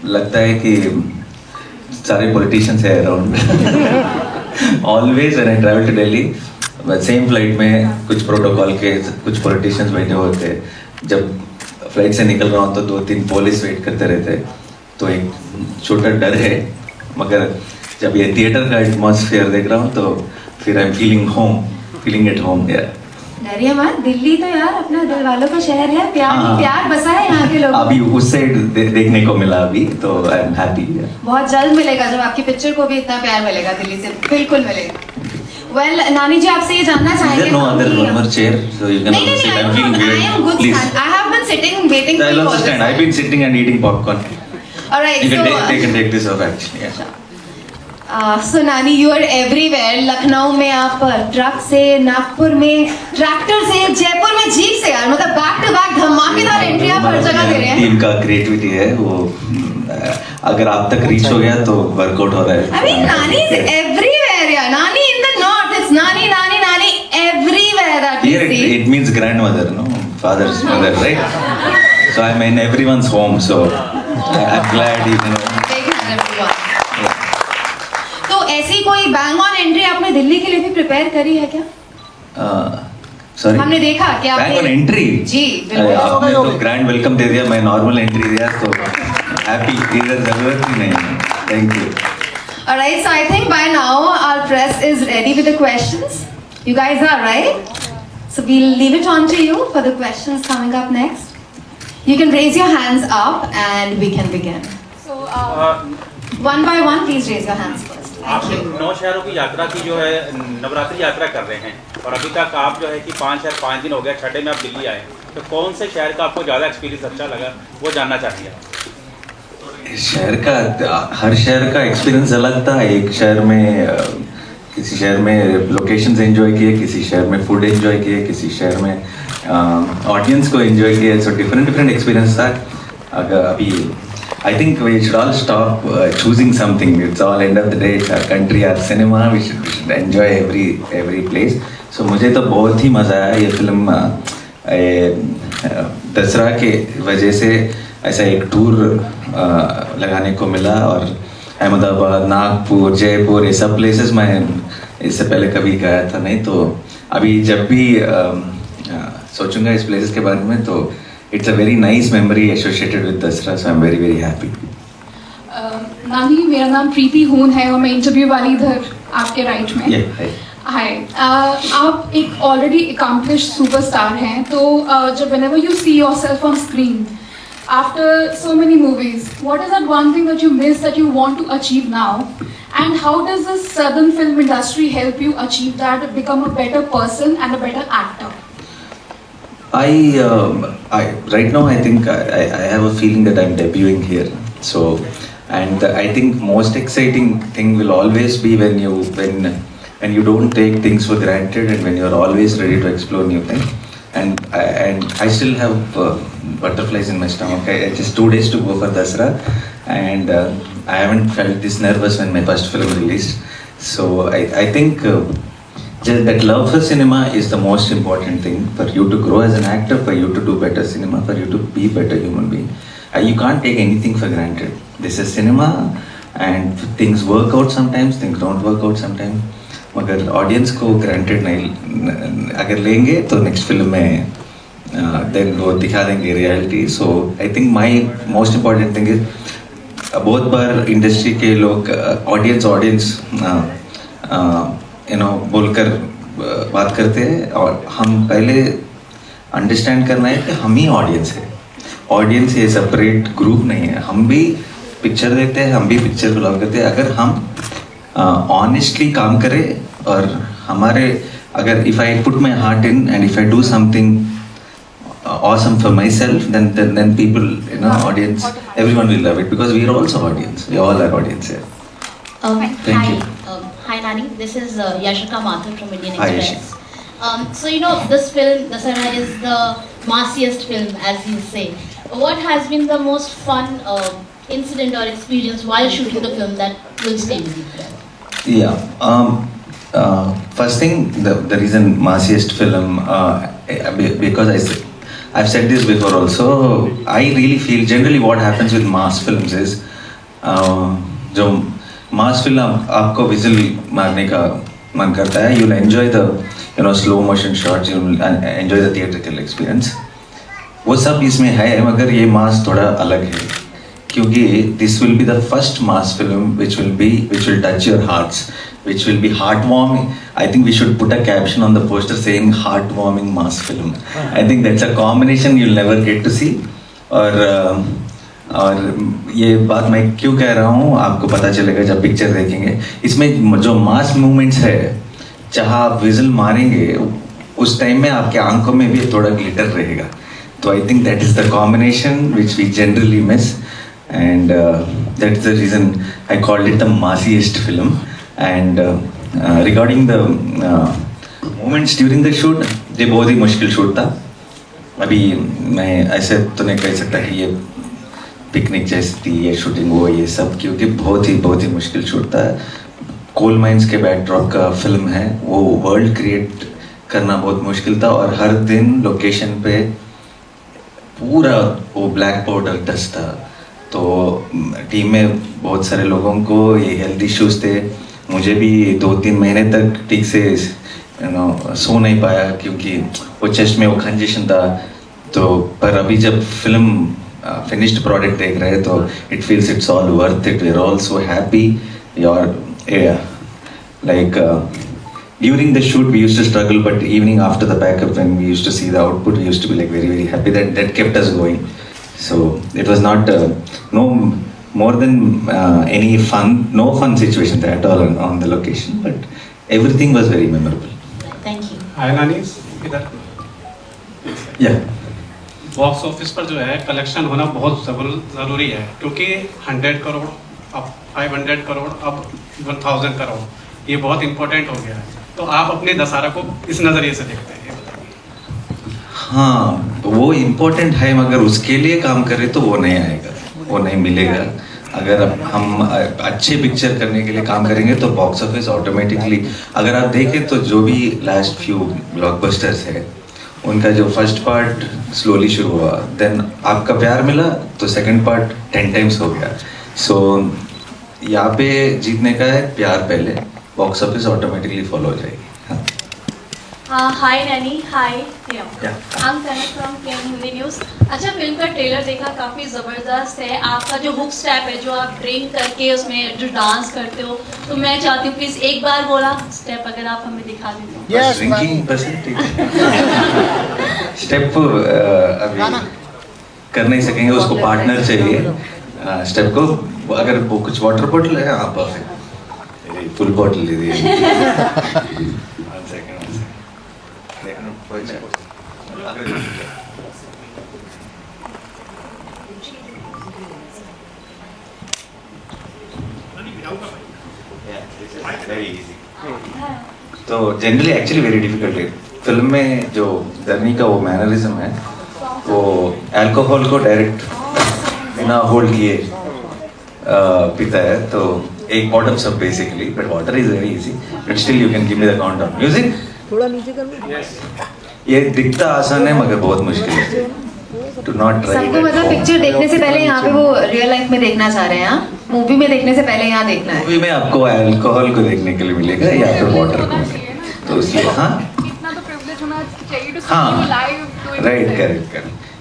लगता है कि सारे पॉलिटिशियंस है around. Always when I travel to Delhi, same flight में कुछ प्रोटोकॉल के कुछ पॉलिटिशियंस बैठे होते हैं. जब फ्लाइट से निकल रहा हूँ तो 2-3 पुलिस वेट करते रहते हैं, तो एक छोटा डर है. मगर जब ये थिएटर का एटमॉस्फेयर देख रहा हूँ तो फिर I am feeling at home. डरिए मत, दिल्ली तो यार अपना दिल वालों का शहर है, प्यार ही प्यार बसा है यहाँ के लोग. अभी उस साइड देखने को मिला अभी, तो आई एम हैप्पी. बहुत जल्द मिलेगा, जब आपकी पिक्चर को भी इतना प्यार मिलेगा दिल्ली से, बिल्कुल मिलेगा. वेल नानी जी, आपसे ये जानना चाहेंगे. No other one more chair, so you can also sit. I'm feeling weird. I am good. Please. I have been sitting waiting for I'll you. also stand. I've been sitting and eating popcorn. Alright, You so can take this off actually. Yeah. so नानी, you are everywhere. Lucknow में आप truck से, नागपुर में tractor से, जयपुर में jeep से, यार मतलब बैक टू बैक धमाकेदार एंट्री आप हर जगह दे रहे हैं. टीम का क्रिएटिविटी है वो, अगर आप तक रीच हो गया तो वर्कआउट हो रहा है. I mean, Nani is everywhere, yeah. Nani in the north, it's Nani, Nani, Nani everywhere that we Here see. it means grandmother, no? Father's mother, right? So I'm in everyone's home, so I'm glad you know. Big hand everyone. तो ऐसी कोई bang on entry आपने दिल्ली के लिए भी prepare करी है क्या? Sorry. हमने देखा कि आपने Bang on entry. जी बिल्कुल. आपने तो ग्रैंड वेलकम दे दिया, मैं नॉर्मल एंट्री दिया, तो हैप्पी. इधर जरूरत ही नहीं. Thank you. Alright, so I think by now our press is ready with the questions. You guys are right? So we'll leave it on to you for the questions coming up next. You can raise your hands up and we can begin. So one by one, please raise your hands first. आप Thank you. 9 शहरों की यात्रा की जो है नवरात्रि यात्रा कर रहे हैं, और अभी तक आप जो है कि 5 शहर 5 दिन हो गया, छठे में आप दिल्ली आए, तो कौन से शहर का आपको ज़्यादा एक्सपीरियंस अच्छा लगा, वो जानना चाहिए. शहर का, हर शहर का एक्सपीरियंस अलग था. एक शहर में किसी शहर में लोकेशंस एंजॉय किए, किसी शहर में फूड एंजॉय किए, किसी शहर में ऑडियंस को एंजॉय किए. सो डिफरेंट एक्सपीरियंस था. अगर अभी I think we should all stop choosing something. It's all end of the day it's our country, our cinema. We should enjoy every place. So मुझे तो बहुत ही मज़ा आया ये फिल्म. दसरा के वजह से ऐसा एक टूर लगाने को मिला, और अहमदाबाद, नागपुर, जयपुर, ये सब प्लेसेस मैं इससे पहले कभी गया था नहीं. तो अभी जब भी सोचूंगा इस प्लेसेस के बारे में, तो it's a very nice memory associated with Dussehra. So I am very happy. नानी, मेरा नाम प्रीति हून है और मैं इंटरव्यू वाली इधर आपके राइट में. हाय, आप एक ऑलरेडी अकम्प्लिश्ड सुपरस्टार हैं, तो जब whenever you see yourself on screen after so many movies, what is that one thing that you miss that you want to achieve now, and how does the southern film industry help you achieve that, become a better person and a better actor? I right now I think I have a feeling that I'm debuting here. So, and I think most exciting thing will always be when you don't take things for granted, and when you're always ready to explore new things. And I still have butterflies in my stomach. I just 2 days to go for Dasra, and I haven't felt this nervous when my first film released. So I think just that love for cinema is the most important thing for you to grow as an actor, for you to do better cinema, for you to be better human being. You can't take anything for granted. This is cinema, and things work out sometimes, things don't work out sometimes. मगर audience को granted नहीं अगर लेंगे तो next film में then वो दिखा देंगे reality. So I think my most important thing is, बहुत बार इंडस्ट्री के लोग ऑडियंस यू नो बोलकर बात करते हैं, और हम पहले अंडरस्टैंड करना है कि हम ही ऑडियंस है. ऑडियंस ये सेपरेट ग्रुप नहीं है. हम भी पिक्चर देखते हैं, हम भी पिक्चर को लव करते हैं. अगर हम ऑनेस्टली काम करें, और हमारे अगर if I put my heart in, and if I do something awesome for myself, then people, you know, audience, everyone will love it, because we are also audience. We all are audience here. Thank you. Hi Nani, this is Yashika Mathur from Indian Hi, Express. So you know, this film, Dasara, is the massiest film, as you say. What has been the most fun incident or experience while shooting the film that will stay with you? Yeah. First thing, the reason massiest film, because I've said this before also. I really feel generally what happens with mass films is जो mass film आपको vigil मारने का मन करता है, you'll enjoy the slow motion shots, you'll enjoy the theatrical experience. वो सब इसमें है, मगर ये mass थोड़ा अलग है, क्योंकि this will be the first mass film which will touch your hearts, which will be heartwarming. I think we should put a caption on the poster saying heartwarming mass film. I think that's a combination you'll never get to see. और ये बात मैं क्यों कह रहा हूँ आपको पता चलेगा जब पिक्चर देखेंगे. इसमें जो मास मूवमेंट्स है, चाहे आप विजिल मारेंगे उस टाइम में आपके आंखों में भी थोड़ा ग्लिटर रहेगा. तो I think that is the combination which we generally miss, and that's the reason I called it the massiest film. And regarding the moments during the shoot, ये बहुत ही मुश्किल शूट था. अभी मैं ऐसे तो नहीं कह सकता कि ये पिकनिक जैसी थी, ये शूटिंग वो ये सब, क्योंकि बहुत ही मुश्किल शूट था. कोल माइंस के बैकड्रॉप का फिल्म है, वो वर्ल्ड क्रिएट करना बहुत मुश्किल था. और हर दिन लोकेशन पे पूरा वो ब्लैक पाउडर डस्ट था. तो टीम में बहुत सारे लोगों को ये हेल्थ इश्यूज थे. मुझे भी 2-3 महीने तक ठीक से सो नहीं पाया, क्योंकि वो चेस्ट में वो कंजेशन था. तो पर अभी जब फिल्म फिनिश्ड प्रोडक्ट देख रहे हैं तो it feels it's all worth it. We are all so happy. Like during the shoot we used to struggle, but evening after the backup when we used to see the output we used to be like very happy. That kept us going. So it was not no more than any no fun situation at all on the location, but everything was very memorable. Thank you. Hi Nanis, इधर. Yeah. Box office पर जो है collection होना बहुत ज़रूरी है, क्योंकि 100 करोड़, अब 500 करोड़, अब 1000 करोड़, ये बहुत इम्पोर्टेंट हो गया है. तो आप अपने दशहरा को इस नज़रिए से देखते हैं? हाँ, वो इम्पोर्टेंट है, मगर उसके लिए काम करें तो वो नहीं आएगा, वो नहीं मिलेगा. अगर हम अच्छे पिक्चर करने के लिए काम करेंगे तो बॉक्स ऑफिस ऑटोमेटिकली, अगर आप देखें तो जो भी लास्ट फ्यू ब्लॉकबस्टर्स है उनका जो फर्स्ट पार्ट स्लोली शुरू हुआ, देन आपका प्यार मिला तो सेकंड पार्ट 10 टाइम्स हो गया. सो यहाँ पे जीतने का है प्यार पहले, बॉक्स ऑफिस ऑटोमेटिकली फॉलो हो जाएगी. हाय नैनी, हाय. Yeah. I'm Kanak from KM Hindi News. अच्छा, फिल्म का ट्रेलर देखा, काफ़ी ज़बरदस्त है. आपका जो हुक स्टेप है, जो आप ड्रिंक करके उसमें जो डांस करते हो, तो मैं चाहती हूँ प्लीज़ एक बार बोला स्टेप अगर आप हमें दिखा देते हो. ड्रिंकिंग परसेंटेज स्टेप अभी कर नहीं सकेंगे, उसको पार्टनर चाहिए. स्टेप को अगर वो कुछ वाटर बॉटल है, हाँ परफेक्ट, फुल बॉटल ले दिए. तो जनरली एक्चुअली वेरी डिफिकल्ट है. फिल्म में जो धरनी का वो मैनरिज्म है, वो अल्कोहल को डायरेक्ट बिना होल्ड किए पीता है. तो एक बॉटम सब basically, but water is very easy, but still you can give me the countdown. Music थोड़ा नीचे कर लो. ये दिखता आसान है मगर बहुत मुश्किल है. To not try. सबको मतलब पिक्चर देखने से पहले यहाँ पे वो रियल लाइफ में देखना चाह रहे हैं. मूवी में देखने से पहले यहाँ देखना है. मूवी में आपको अल्कोहल को देखने के लिए मिलेगा या फिर वाटर को, तो इसलिए हाँ इतना तो प्रिविलेज होना चाहिए टू हाँ. सी live. Right, correct.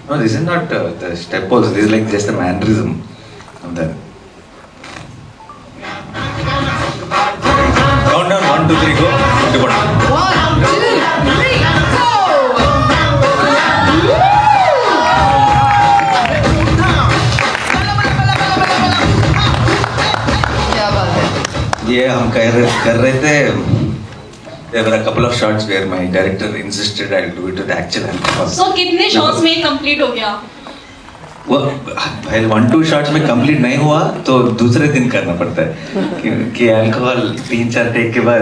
No, this is not the step also. This is like just a mannerism of the. Countdown 1, 2, 3, go. Good one. 1, 2, 3, go! क्या बात है. ये हम कर रहे थे. There were a couple of shots where my director insisted I do it with actual alcohol. So कितने shots में कंप्लीट हो गया? वो 1-2 शॉट्स में कंप्लीट नहीं हुआ तो दूसरे दिन करना पड़ता है, कि अल्कोहल 3-4 टेक के बाद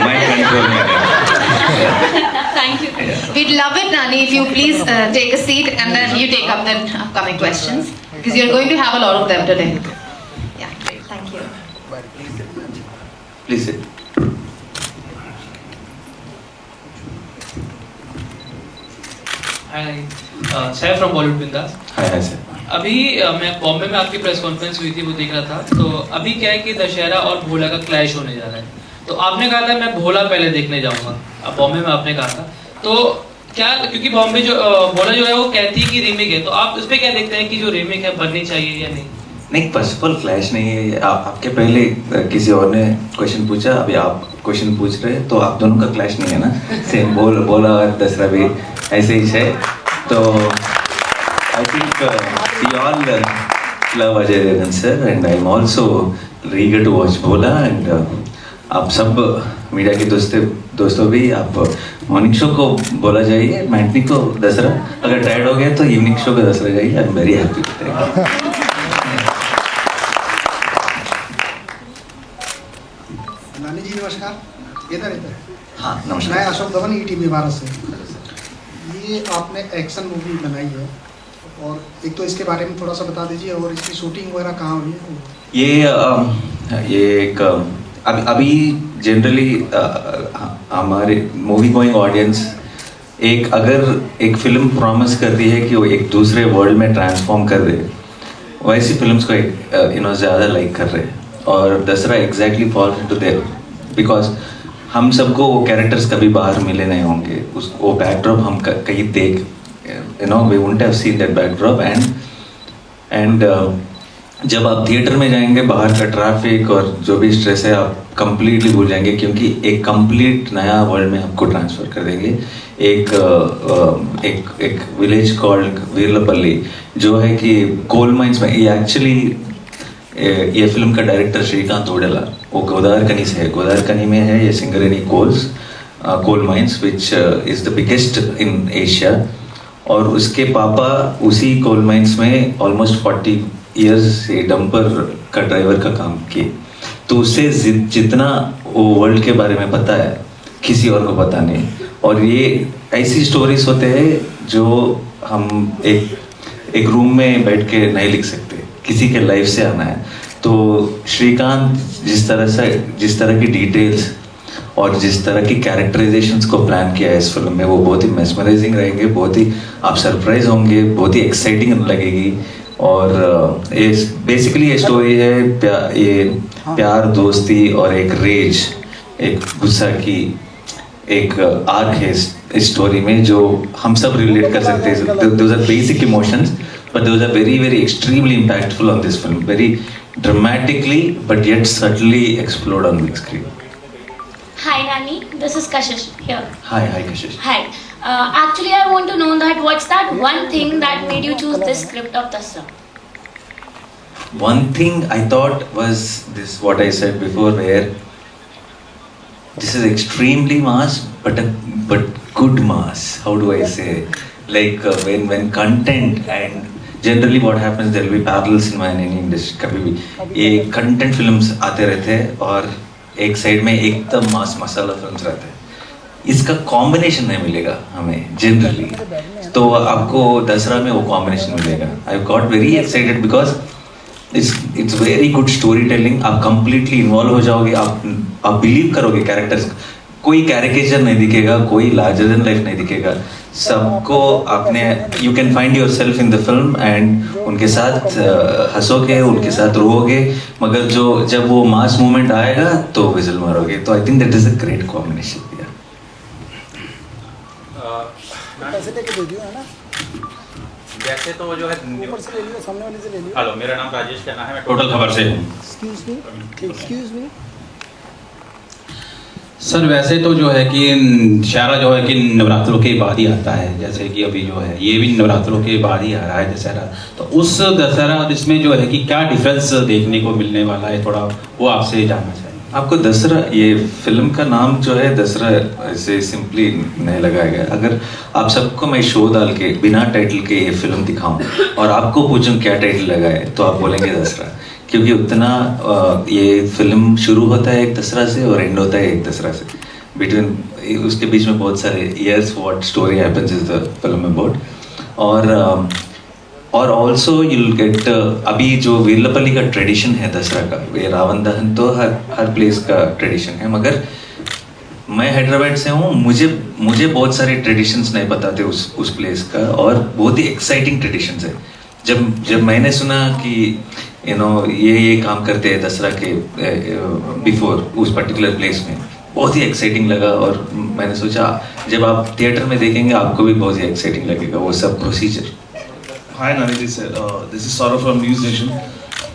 माइंड कंट्रोल में है. Thank you. We'd love it, Nani, if you please take a seat and then you take up the upcoming questions, because you're going to have a lot of them today. Yeah, great. Thank you. Please sit. Hi Saif from Bollywood बिंदास। हाय hi sir. अभी मैं बॉम्बे में आपकी press conference हुई थी, वो देख रहा था। तो अभी क्या है कि दशहरा और भोला का क्लैश होने जा रहा है। तो आपने कहा था मैं भोला पहले देखने जाऊंगा, अब बॉम्बे में आपने कहा था। तो क्या, क्योंकि बॉम्बे जो भोला जो है वो कहती है कि रीमेक है, तो आप उस पर क्या देखते हैं कि जो रीमेक है बननी चाहिए या नहीं? नहीं, फर्स्ट ऑफ ऑल क्लैश नहीं है। आपके पहले किसी और ने क्वेश्चन पूछा, अभी आप क्वेश्चन पूछ रहे हैं, तो आप दोनों का क्लैश नहीं है ना। सेम भोला और दसरा भी ऐसे ही है। तो I think we all love Ajay Devgn sir and I am also eager to watch Bholaa. And आप सब मीडिया के दोस्तों भी, आप मॉर्निंग शो को बोला जाइए, मैटनी को दसरा, अगर टायर्ड हो गया तो इवनिंग शो को दसरा जाइए। आई एम वेरी हैप्पी। नानी जी नमस्कार। इधर हाँ मैं नमस्कार। अशोक धवन, ईटीवी भारत से। ये आपने एक्शन मूवी बनाई है, और एक तो इसके बारे में थोड़ा सा बता दीजिए, और इसकी शूटिंग वगैरह कहाँ हुई है? ये एक अभी जनरली हमारे मूवी गोइंग ऑडियंस अगर एक फिल्म प्रॉमिस करती है कि वो एक दूसरे वर्ल्ड में ट्रांसफॉर्म कर दे, वैसी फिल्म्स को ज़्यादा लाइक कर रहे हैं। और Dasara exactly falls into there, because हम सबको वो कैरेक्टर्स कभी बाहर मिले नहीं होंगे, वो बैकड्रॉप हम कहीं देख, we won't have seen that backdrop. And जब आप थिएटर में जाएंगे, बाहर का ट्रैफिक और जो भी स्ट्रेस है आप कंप्लीटली भूल जाएंगे, क्योंकि एक कंप्लीट नया वर्ल्ड में आपको ट्रांसफ़र कर देंगे। एक विलेज कॉल्ड वीरलपल्ली, जो है कि कोल माइंस में, ये एक्चुअली ये फिल्म का डायरेक्टर श्रीकांत ओडेला, वो गोदावरकनी से है। गोदावरकनी में है ये Singareni coal mines which is the biggest in Asia. और उसके पापा उसी कोल माइंस में ऑलमोस्ट 40 ईयर्स से डंपर का ड्राइवर का काम किए। तो उससे जितना वो वर्ल्ड के बारे में पता है, किसी और को पता नहीं। और ये ऐसी स्टोरीज होते हैं जो हम एक रूम में बैठ के नहीं लिख सकते, किसी के लाइफ से आना है। तो श्रीकांत जिस तरह की डिटेल्स और जिस तरह की कैरेक्टराइजेशंस को प्लान किया है इस फिल्म में, वो बहुत ही मेस्मराइजिंग रहेंगे, बहुत ही आप सरप्राइज होंगे, बहुत ही एक्साइटिंग लगेगी। और बेसिकली ये स्टोरी है ये प्यार, दोस्ती और एक रेज, एक गुस्सा की एक आर्क है इस स्टोरी में, जो हम सब रिलेट कर सकते हैं। Those are basic emotions, but those are very, very extremely impactful on this film, very dramatically but yet subtly explored on big screen. Hi Nani, this is Kashish here. Hi Kashish. Hi. Actually I want to know that what's that one thing that made you choose this script of Dasra? One thing I thought was this, what I said before, where this is extremely mass but good mass. How do I say? Like when content, and generally what happens, there will be parallel cinema in any industry. कभी भी ये content films आते रहते हैं और एक side में एकदम मास मसाला फिल्म्स रहते हैं। इसका कॉम्बिनेशन नहीं मिलेगा हमें जनरली, तो आपको दसरा में वो कॉम्बिनेशन मिलेगा। I got very excited because it's very good story telling. आप कंप्लीटली इन्वॉल्व हो जाओगे, आप बिलीव करोगे कैरेक्टर्स। कोई कैरिकेचर नहीं दिखेगा, कोई लार्जर देन लाइफ नहीं दिखेगा। सबको आपने you can find your self in the film and उनके साथ हंसोगे, उनके साथ रोओगे, मगर जब वो मास मूवमेंट आएगा तो विजिल मारोगे। तो I think that is a great combination. वैसे तो जो है, हेलो, मेरा नाम राजेश खन्ना है, मैं टोटल खबर से हूँ। एक्सक्यूज मी सर, वैसे तो जो है कि दशहरा जो है कि नवरात्रों के बाद ही आता है, जैसे कि अभी जो है ये भी नवरात्रों के बाद ही आ रहा है दशहरा। तो उस दशहरा और इसमें जो है कि क्या डिफरेंस देखने को मिलने वाला है, थोड़ा वो आपसे जानना चाहिए। आपको दसरा, ये फिल्म का नाम जो है दसरा ऐसे सिंपली नहीं लगाया गया। अगर आप सबको मैं शो डाल के बिना टाइटल के ये फिल्म दिखाऊं और आपको पूछूं क्या टाइटल लगाए, तो आप बोलेंगे दसरा, क्योंकि उतना ये फिल्म शुरू होता है एक दसरा से और एंड होता है एक दसरा से। बिटवीन उसके बीच में बहुत सारे years what story happens is the film about. और ऑल्सो यूल गेट अभी जो वीरलपल्ली का ट्रेडिशन है दसरा का, ये रावण दहन तो हर प्लेस का ट्रेडिशन है, मगर मैं हैदराबाद से हूँ, मुझे बहुत सारे ट्रेडिशंस नहीं पता थे उस प्लेस का, और बहुत ही एक्साइटिंग ट्रेडिशंस है. जब मैंने सुना कि ये काम करते हैं दसरा के बिफोर उस पर्टिकुलर प्लेस में, बहुत ही एक्साइटिंग लगा. और मैंने सोचा जब आप थिएटर में देखेंगे आपको भी बहुत ही एक्साइटिंग लगेगा वो सब procedure. Hi Nani ji sir, this is Saurabh from News Nation.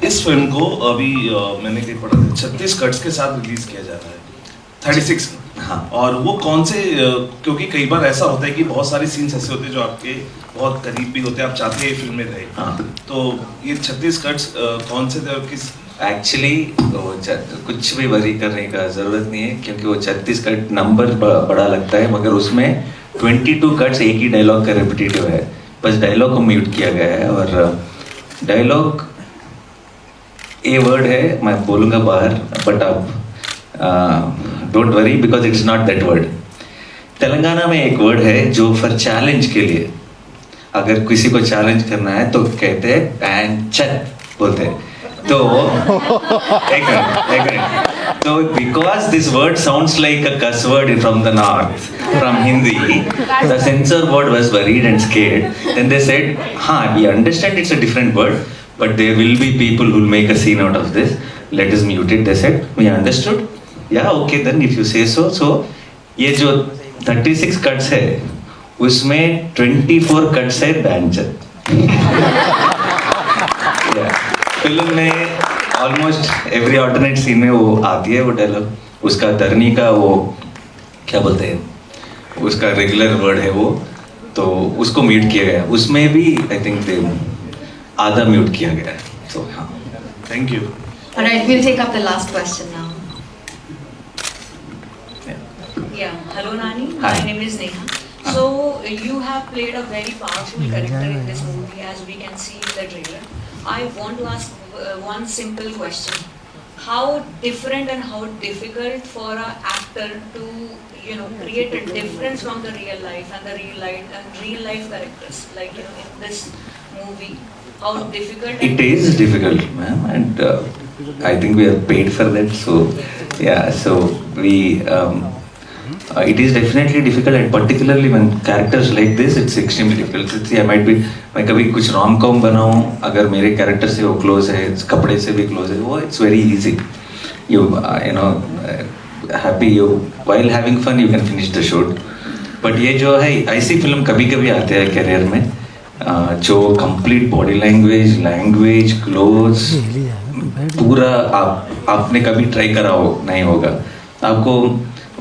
इस फिल्म को अभी मैंने कहीं पढ़ा था 36 कट्स के साथ रिलीज किया जा रहा है, 36. हाँ. और वो कौन से, क्योंकि कई बार ऐसा होता है कि बहुत सारे सीन्स ऐसे होते हैं जो आपके बहुत करीब भी होते हैं, आप चाहते हैं फिल्म में रहे. हाँ. तो ये 36 कट्स कौन से थे और किस? एक्चुअली कुछ भी वरी करने का ज़रूरत नहीं है, क्योंकि वो 36 कट नंबर बड़ा लगता है, मगर उसमें 22 कट्स एक ही डायलॉग का रिपीटेटिव है. बस डायलॉग को म्यूट किया गया है. और डायलॉग ए वर्ड है, मैं बोलूँगा बाहर, बट आप don't worry because it's not that word. Telangana में एक वर्ड है जो फॉर चैलेंज के लिए, अगर किसी को चैलेंज करना है तो कहते हैं पैंचत बोलते हैं. तो एक मिनट. तो because this word sounds like a cuss word from the north, from Hindi, the censor board was worried and scared. Then they said, हाँ we understand it's a different word, but there will be people who will make a scene out of this. Let us mute it. They said, we understood. Yeah, okay then if you say so. So ये जो 36 cuts है उसमें 24 cuts है बैंचत. Film में almost every alternate scene में वो आती है वो डायलॉग. उसका धरनी का वो क्या बोलते हैं, उसका रेगुलर वर्ड है वो, तो उसको म्यूट किया गया. उसमें भी आई थिंक आधा म्यूट किया गया है. तो हाँ, thank you. Alright, we'll take up the last question now. Yeah, hello Nani, Hi. my name is Neha. So you have played a very powerful character in this movie, as we can see in the trailer. I want to ask one simple question. How different and how difficult for an actor to create a difference from the real life and the real life characters, like in this movie? How difficult? It is difficult, ma'am, and I think we are paid for that. So yeah, so we it is definitely difficult, and particularly when characters like this, it's extremely difficult. See, I might be, मैं कभी कुछ rom com बनाऊँ, अगर मेरे character से वो close है, कपड़े से भी close है, वो it's very easy. You happy, you while having fun you can finish the shoot. But ये जो है ऐसी फिल्म कभी कभी आते हैं करियर में जो कंप्लीट बॉडी लैंग्वेज क्लोथ्स पूरा आपने कभी ट्राई करा हो नहीं होगा. आपको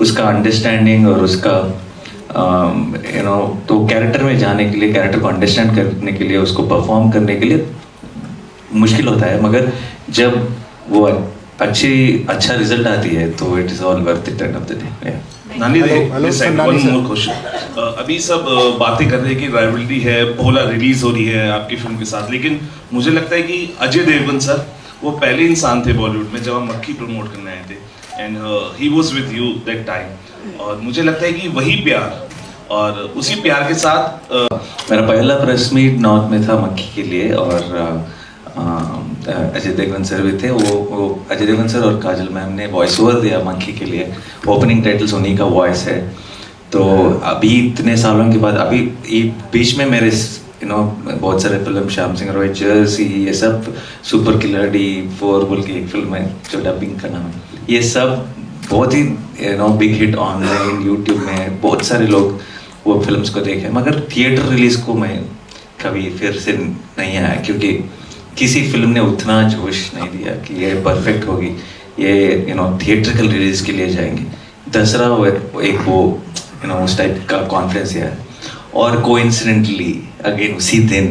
उसका अंडरस्टैंडिंग और उसका तो कैरेक्टर में जाने के लिए, कैरेक्टर को अंडरस्टैंड करने के लिए, उसको परफॉर्म करने के लिए मुश्किल होता है, मगर जब वो अच्छा रिजल्ट आती है तो it is all worth it and of the day. नानी वन मोर क्वेश्चन. अभी सब बातें कर रहे हैं कि राइवलरी है, भोला रिलीज हो रही है आपकी फिल्म के साथ, लेकिन मुझे लगता है कि अजय देवगन सर वो पहले इंसान थे बॉलीवुड में जब हम मक्खी प्रमोट करने आए थे, and he was with you that time. और मुझे लगता है कि वही प्यार और उसी प्यार के साथ मेरा पहला प्रेस मीट नॉर्थ में था मक्खी के लिए, और अजय देवगन सर भी थे. वो अजय देवगन सर और काजल मैम ने वॉइस ओवर दिया मक्खी के लिए. ओपनिंग टाइटल्स उन्हीं का वॉइस है. तो अभी इतने सालों के बाद, अभी बीच में मेरे बहुत सारे फिल्म, श्याम सिंह रॉय, जर्सी, ये सब, सुपर किलर D4 बोल के एक फिल्म है जो डबिंग का नाम है, ये सब बहुत ही बिग हिट ऑनलाइन यूट्यूब में. बहुत सारे लोग वो फिल्म्स को देखे, मगर थिएटर रिलीज को मैं कभी फिर से नहीं आया, क्योंकि किसी फिल्म ने उतना जोश नहीं दिया कि ये परफेक्ट होगी, ये थिएट्रिकल रिलीज के लिए जाएंगे. दसरा एक वो उस टाइप का कॉन्फ्रेंस है. और कोइंसिडेंटली अगेन उसी दिन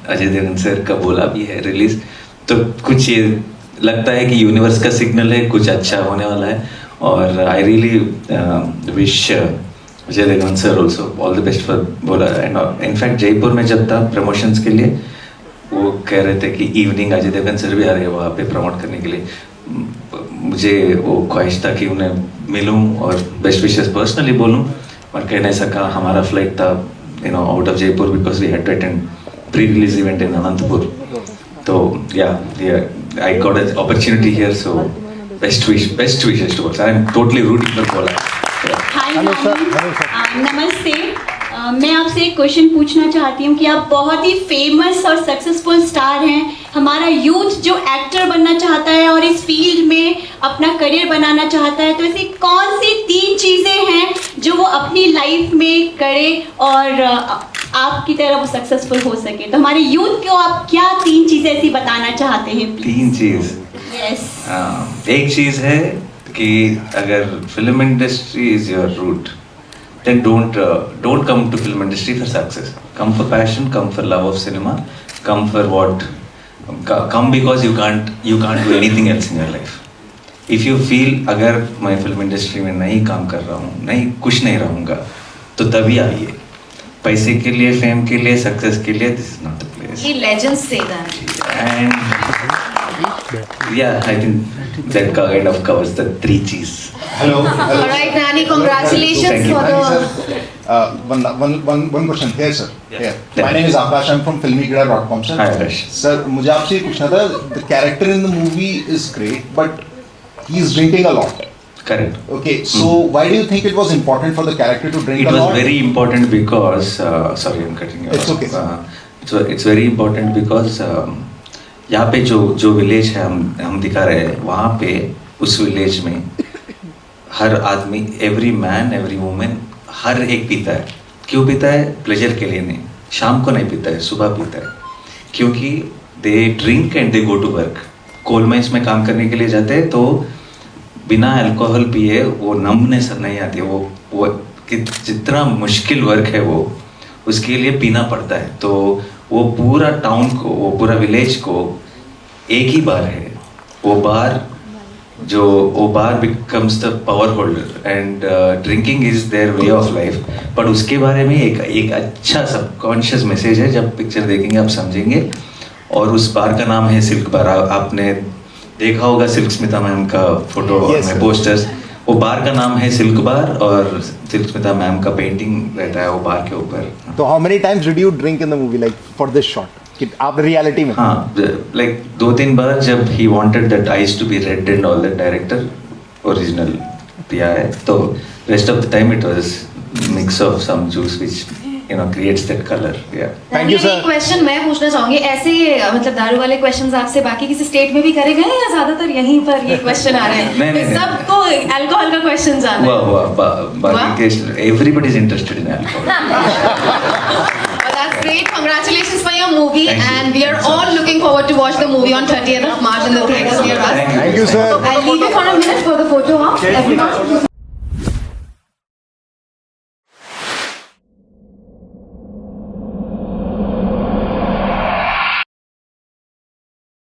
अजय देवगन सर का बोला भी है रिलीज, तो कुछ ये लगता है कि यूनिवर्स का सिग्नल है, कुछ अच्छा होने वाला है. और I really wish Ajay Devgn sir also all the best for Bholaa. And in fact Jaipur में जब था प्रमोशंस के लिए, वो कह रहे थे कि इवनिंग अजय देवगन सर भी आ रहे हैं वहाँ पे प्रमोट करने के लिए. मुझे वो ख्वाहिश था कि उन्हें मिलूं और बेस्ट विशेस पर्सनली बोलूं, और कह नहीं सका. हमारा फ्लाइट था out of Jaipur because we had to attend pre release event in Anantapur. तो yeah I got an opportunity here, so best wishes to Bholaa. I am totally rooting for Bholaa. Hi नमस्ते। मैं आपसे एक क्वेश्चन पूछना चाहती हूँ कि आप बहुत ही फेमस और सक्सेसफुल स्टार हैं। हमारा यूथ जो एक्टर बनना चाहता है और इस फील्ड में अपना करियर बनाना चाहता है, तो ऐसी कौन सी 3 चीज़ें हैं जो वो अपनी लाइफ में करे और आपकी तरह वो सक्सेसफुल हो सके? तो हमारे यूथ को आप क्या 3 चीज़ें ऐसी बताना चाहते हैं? 3 चीज़? यस। एक चीज़ है कि अगर film industry is your root, then don't come to film industry for success. Come for passion, come for love of cinema, come for what, come because you can't do anything else in your life. If you feel अगर मैं film industry में नहीं काम कर रहा हूँ, नहीं कुछ नहीं रहूँगा, तो तभी आइए। पैसे के लिए, फेम के लिए, सक्सेस के लिए, this is not the place. He legends say that. And yeah, I think that kind of covers the 3 G's. Hello. All right, Nani, congratulations for the. One question here, sir. Here. My name is Akash. I'm from filmykida.com, sir. Hi, Akash. Sir, मुझे आपसे ये पूछना था. The character in the movie is great, but he is drinking a lot. Correct. Okay, so why do you think it was important for the character to drink a lot? It was very important because sorry, I'm cutting you off. It's okay. So it's very important because यहाँ पे जो village है हम दिखा रहे हैं, वहाँ पे उस विलेज में हर आदमी, एवरी मैन, एवरी वुमेन, हर एक पीता है। क्यों पीता है? प्लेजर के लिए नहीं। शाम को नहीं पीता है, सुबह पीता है, क्योंकि they drink and they go to work. Coal mines में काम करने के लिए जाते हैं, तो बिना अल्कोहल पिए वो नमनेस नहीं आती है। वो जितना मुश्किल वर्क है वो उसके लिए पीना पड़ता है। तो वो पूरा टाउन को, वो पूरा विलेज को एक ही बार है। वो bar becomes the power holder and drinking is their way of life. पर उसके बारे में एक अच्छा सबकॉन्शियस मैसेज है, जब पिक्चर देखेंगे आप समझेंगे। और उस बार का नाम है सिल्क बार। आपने देखा होगा सिल्क स्मिता मैम का फोटो में पोस्टर्स, वो बार का नाम है सिल्क बार, और सिल्क स्मिता मैम का पेंटिंग रहता है वो बार के ऊपर। तो how many times did you drink in the movie, like for this shot, कि आप रियलिटी में? हाँ, लाइक 2-3 बार जब ही wanted that eyes to be red and all, that director original पिया है। तो rest of the time it was mix of some juice which creates that color. Yeah. Thank you, sir. एक question मैं पूछना चाहूंगी, ऐसे मतलब दारू वाले क्वेश्चंस आपसे बाकी किसी स्टेट में भी करे गए या ज्यादातर यहीं पर ये क्वेश्चन आ रहे हैं? नहीं। सबको अल्कोहल का क्वेश्चन जाना है। वाह, बाकी के everybody is interested in alcohol. That's great. Congratulations for your movie, and we are all looking forward to watch the movie on 30th of March in the theaters near us. Thank you, sir. I'll leave you for a minute for the photo op. Everyone.